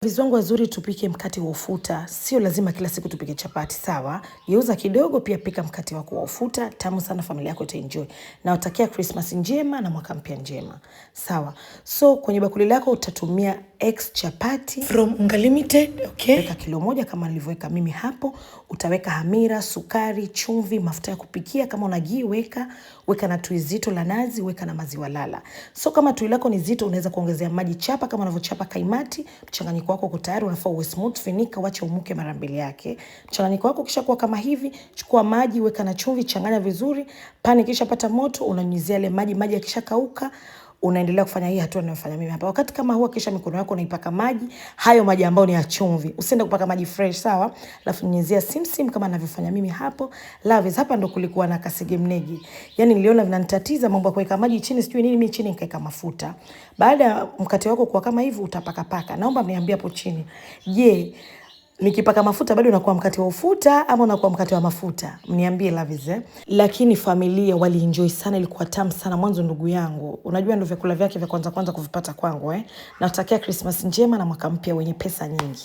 Vizwangu wazuri tupike mkate wa ufuta. Sio lazima kila siku tupike chapati, sawa? Geuza kidogo pia pika mkate wako wa ufuta. Tamu sana, familia yako itaenjoy. Nawatakia Christmas njema na mwaka mpya njema. Sawa. So kwenye bakuli lako utatumia X chapati from Unga Limited, okay? Weka kilo 1 kama nilivyoweka mimi hapo. Utaweka hamira, sukari, chumvi, mafuta ya kupikia. Kama una ghee weka na tui zito la nazi, weka na maziwa lala. So kama tui lako ni zito unaweza kuongezea maji chapa kama unavyochapa kaimati. Mchanganyiko wako uko tayari, unafaa uwe smooth, finika, wacha umuke mara 2 yake. Mchanganyiko wako kisha kuwa kama hivi, chukua maji, weka na chumvi, changanya vizuri. Pani kisha pata moto, unanyunyizia ile maji yakisha kauka, unaendelea kufanya hii hatua ninayofanya mimi hapa. Wakati kama huwa kisha mikono yako unaipaka maji, hayo maji ambayo ni ya chumvi. Usiende kupaka maji fresh, sawa? Alafu nyunyizia simsim kama ninavyofanya mimi hapo. Loves, hapa ndo kulikuwa na kasegemnegi. Yaani niliona vinanitatiza mambo ya kuweka maji chini, sijui nini, mimi chini nikaeka mafuta. Baada ya mkate wako kuwa kama hivi utapaka paka. Naomba mniambie hapo chini. Je, nikipaka mafuta bado unakuwa mkate wa ufuta ama unakuwa mkate wa mafuta? Mniambie loves. Lakini familia walienjoy sana, ilikuwa tamu sana mwanzo ndugu yangu. Unajua ndio vyakula vyake vya kwanza kuvipata kwangu. Natakia Christmas njema na mwaka mpya wenye pesa nyingi.